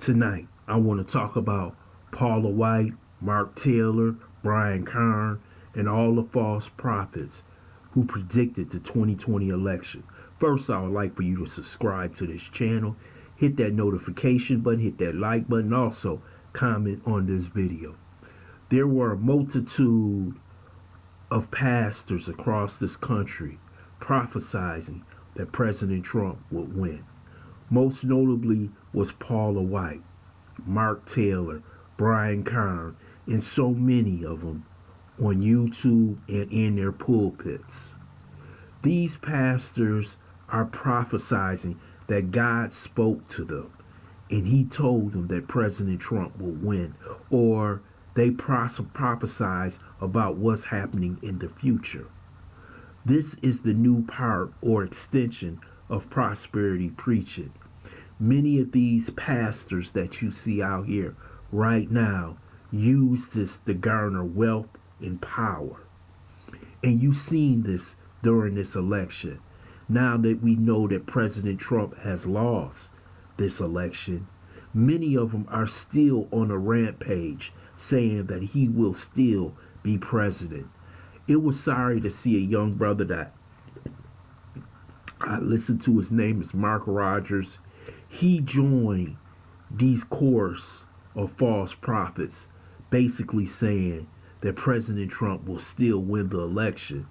Tonight, I want to talk about Paula White, Mark Taylor, Brian Carn, and all the false prophets who predicted the 2020 election. First, I would like for you to subscribe to this channel, hit that notification button, hit that like button, also comment on this video. There were a multitude of pastors across this country prophesizing that President Trump would win. Most notably was Paula White, Mark Taylor, Brian Carn, and so many of them on YouTube and in their pulpits. These pastors are prophesizing that God spoke to them and he told them that President Trump will win, or they prophesize about what's happening in the future. This is the new part or extension of prosperity preaching. Many of these pastors that you see out here right now use this to garner wealth and power. And you've seen this during this election. Now that we know that President Trump has lost this election, many of them are still on a rampage saying that he will still be president. It was sorry to see a young brother that I listened to. His name is Mark Rogers. He joined these course of false prophets, basically saying that President Trump will still win the election,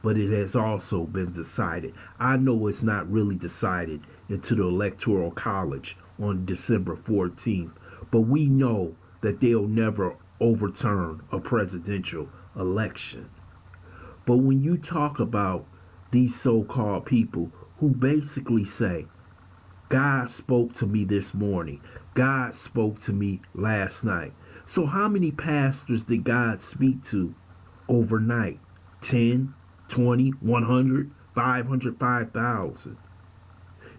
but it has also been decided. I know it's not really decided into the Electoral College on December 14th, but we know that they'll never overturn a presidential election. But when you talk about these so-called people who basically say, God spoke to me this morning, God spoke to me last night. So how many pastors did God speak to overnight? 10, 20, 100, 500, 5,000.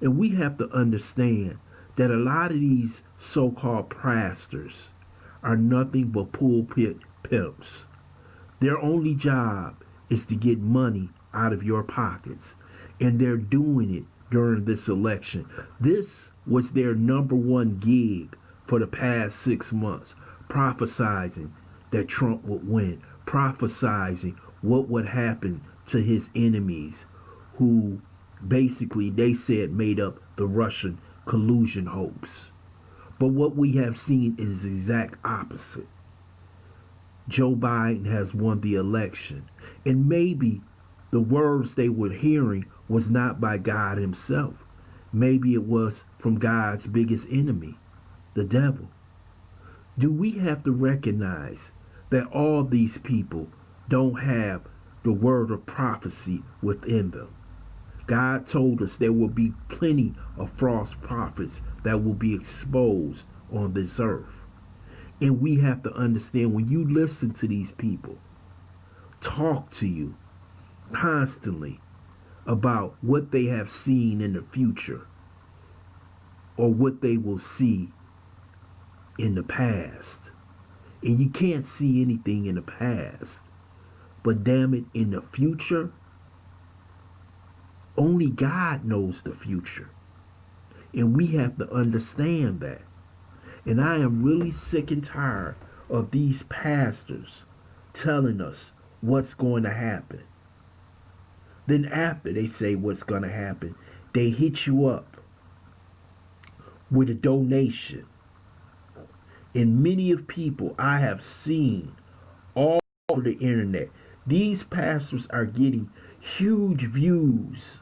And we have to understand that a lot of these so-called pastors are nothing but pulpit pimps. Their only job is to get money out of your pockets. And they're doing it during this election. This was their number one gig for the past 6 months, prophesizing that Trump would win, prophesizing what would happen to his enemies, who basically they said made up the Russian collusion hoax. But what we have seen is the exact opposite. Joe Biden has won the election, and maybe the words they were hearing was not by God himself. Maybe it was from God's biggest enemy, the devil. Do we have to recognize that all these people don't have the word of prophecy within them? God told us there will be plenty of false prophets that will be exposed on this earth. And we have to understand, when you listen to these people talk to you constantly about what they have seen in the future or what they will see in the past. And you can't see anything in the past. But damn it, in the future, only God knows the future. And we have to understand that. And I am really sick and tired of these pastors telling us what's going to happen. Then after they say what's going to happen, they hit you up with a donation. And many of people I have seen all over the internet, these pastors are getting huge views